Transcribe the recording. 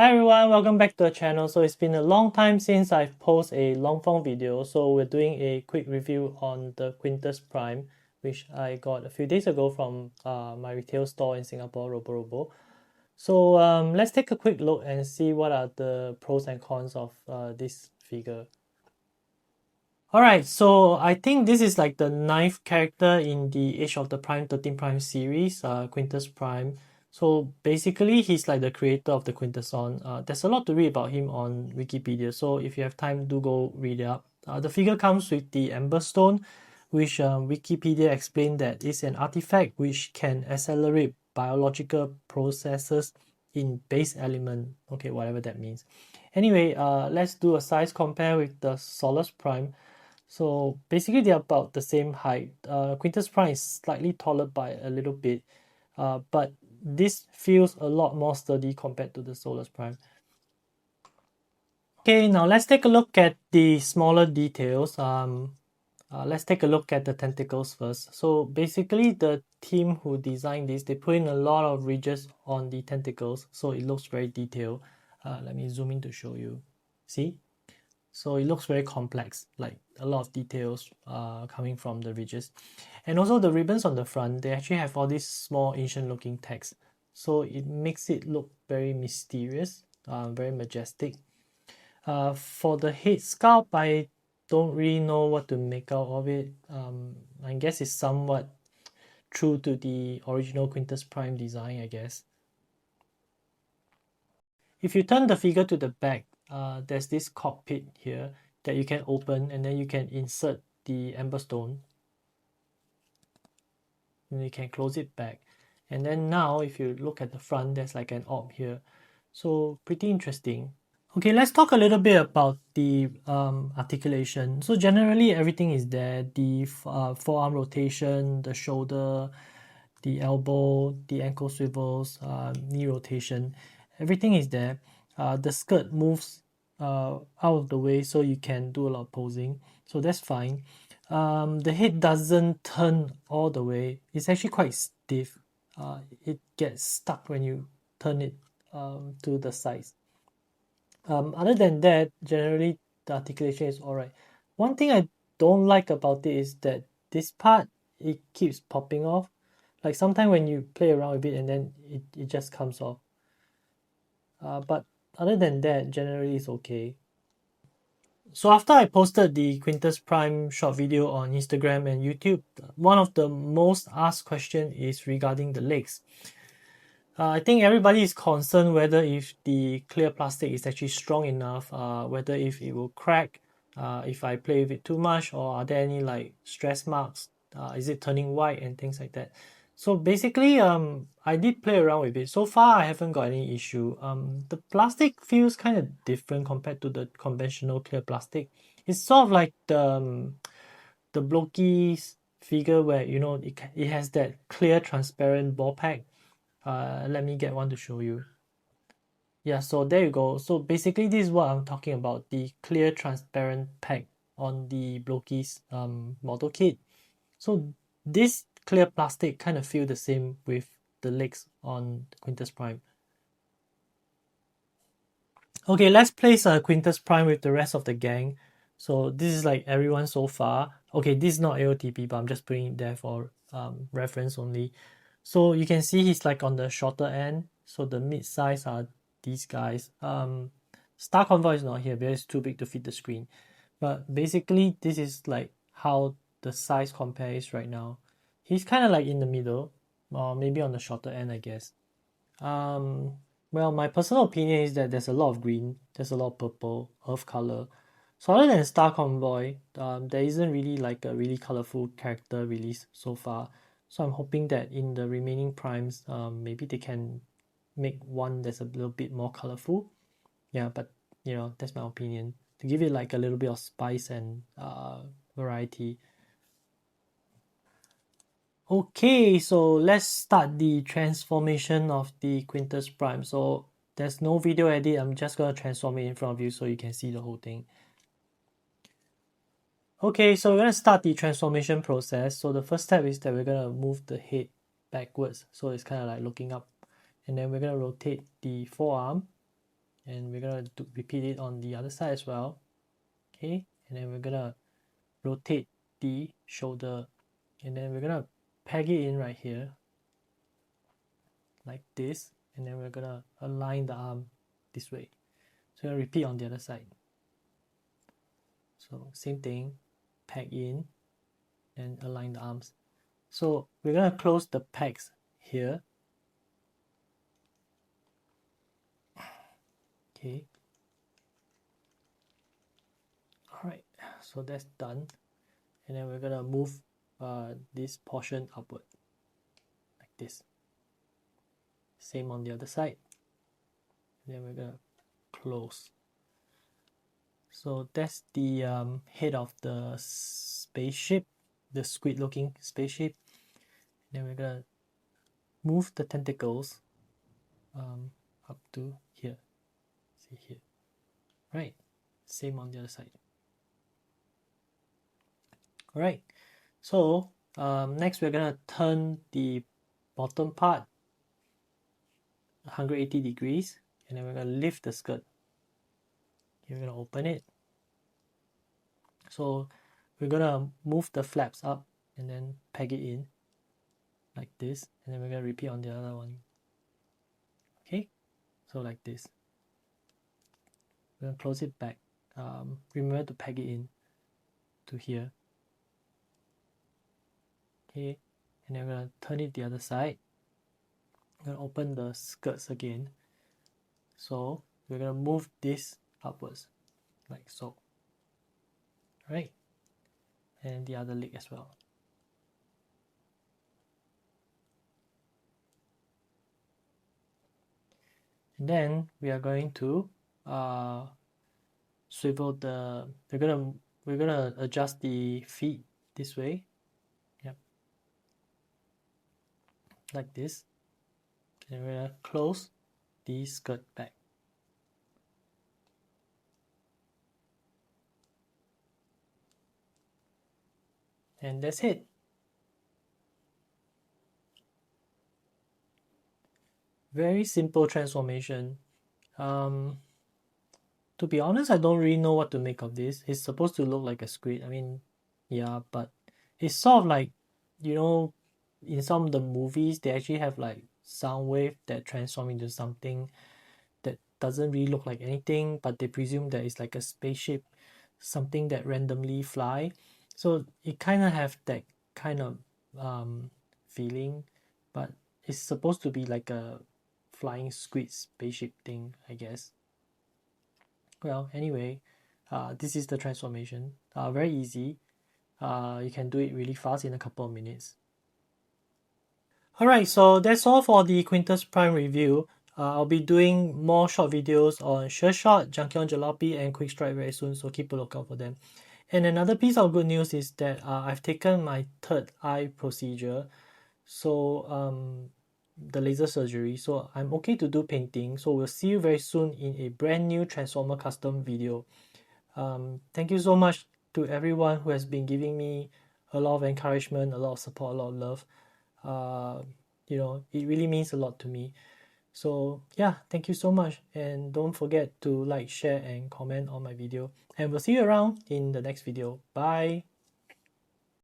Hi everyone, welcome back to the channel. So it's been a long time since I've posted a long form video, so we're doing a quick review on the Quintus Prime, which I got a few days ago from my retail store in Singapore, Robo. So let's take a quick look and see what are the pros and cons of this figure. Alright, so I think this is like the ninth character in the Age of the Prime 13 Prime series, Quintus Prime. So basically, he's like the creator of the Quintesson. There's a lot to read about him on Wikipedia, so if you have time, do go read it up. The figure comes with the Ember Stone, which Wikipedia explained that is an artifact which can accelerate biological processes in base element. Okay, whatever that means. Anyway, let's do a size compare with the Solus Prime. So basically, they're about the same height. Quintus Prime is slightly taller by a little bit, but this feels a lot more sturdy compared to the Solus Prime. Okay, now let's take a look at the smaller details. Let's take a look at the tentacles first. So basically, the team who designed this, they put in a lot of ridges on the tentacles, so it looks very detailed. Let me zoom in to show you. See? So it looks very complex, like a lot of details coming from the ridges. And also the ribbons on the front, they actually have all these small ancient looking text. So it makes it look very mysterious, very majestic. For the head sculpt, I don't really know what to make out of it. I guess it's somewhat true to the original Quintus Prime design, I guess. If you turn the figure to the back, there's this cockpit here that you can open, and then you can insert the Ember Stone. And you can close it back. And then now, if you look at the front, there's like an orb here. So pretty interesting. Okay, let's talk a little bit about the articulation. So generally, everything is there. The forearm rotation, the shoulder, the elbow, the ankle swivels, knee rotation, everything is there. The skirt moves out of the way so you can do a lot of posing, so that's fine. The head doesn't turn all the way. It's actually quite stiff. It gets stuck when you turn it to the sides. Other than that, generally the articulation is alright. One thing I don't like about it is that this part, it keeps popping off. Like sometimes when you play around with it and then it just comes off. But other than that, generally it's okay. So after I posted the Quintus Prime short video on Instagram and YouTube, one of the most asked questions is regarding the legs. I think everybody is concerned whether if the clear plastic is actually strong enough, whether if it will crack, if I play with it too much, or are there any like stress marks, is it turning white and things like that. So basically, I did play around with it. So far, I haven't got any issue. The plastic feels kind of different compared to the conventional clear plastic. It's sort of like the Bloki's figure where, you know, it has that clear transparent ball pack. Let me get one to show you. Yeah, so there you go. So basically, this is what I'm talking about, the clear transparent pack on the Bloki's model kit. So this clear plastic kind of feel the same with the legs on Quintus Prime. Okay, let's place Quintus Prime with the rest of the gang. So this is like everyone so far. Okay, this is not AOTP, but I'm just putting it there for reference only. So you can see he's like on the shorter end. So the mid size are these guys. Star Convoy is not here because it's too big to fit the screen. But basically, this is like how the size compares right now. He's kind of like in the middle, or maybe on the shorter end, I guess. Well, my personal opinion is that there's a lot of green, there's a lot of purple, earth color. So other than Star Convoy, there isn't really like a really colorful character released so far. So I'm hoping that in the remaining primes, maybe they can make one that's a little bit more colorful. Yeah, but you know, that's my opinion. To give it like a little bit of spice and variety. Okay, so let's start the transformation of the Quintus Prime. So there's no video edit, I'm just gonna transform it in front of you so you can see the whole thing. Okay, so we're gonna start the transformation process. So the first step is that we're gonna move the head backwards. So it's kind of like looking up. And then we're gonna rotate the forearm. and we're gonna repeat it on the other side as well. Okay, and then we're gonna rotate the shoulder, and then we're gonna peg it in right here like this, and then we're gonna align the arm this way. So we're gonna repeat on the other side. So same thing, peg in and align the arms. So we're gonna close the pegs here. Okay. Alright, so that's done. And then we're gonna move this portion upward like this. Same on the other side. And then we're gonna close. So that's the head of the spaceship, the squid looking spaceship. Then we're gonna move the tentacles up to here. See here. Right. Same on the other side. Alright. So next we're gonna turn the bottom part 180 degrees, and then we're gonna lift the skirt. Okay, we're gonna open it. So we're gonna move the flaps up and then peg it in like this, and then we're gonna repeat on the other one. Okay, so like this. We're gonna close it back. Remember to peg it in to here. Okay, and then we're gonna turn it the other side. We're gonna open the skirts again. So we're gonna move this upwards like so. Right, and the other leg as well. And then we are going to swivel the. We're gonna adjust the feet this way. Yep, like this. And we're gonna close the skirt back. And that's it. Very simple transformation. To be honest, I don't really know what to make of this. It's supposed to look like a squid. I mean, yeah, but it's sort of like, you know, in some of the movies, they actually have like sound wave that transform into something that doesn't really look like anything, but they presume that it's like a spaceship, something that randomly fly. So it kind of have that kind of feeling, but it's supposed to be like a flying squid spaceship thing, I guess. Well, anyway, this is the transformation. Very easy. You can do it really fast in a couple of minutes. Alright, so that's all for the Quintus Prime review. I'll be doing more short videos on Sure Shot, Junkion Jalopy, and Quick Strike very soon, so keep a lookout for them. And another piece of good news is that I've taken my third eye procedure, so the laser surgery, so I'm okay to do painting. So we'll see you very soon in a brand new Transformer custom video. Thank you so much to everyone who has been giving me a lot of encouragement, a lot of support, a lot of love. You know, it really means a lot to me. So yeah, thank you so much, and don't forget to like, share, and comment on my video, and we'll see you around in the next video. Bye.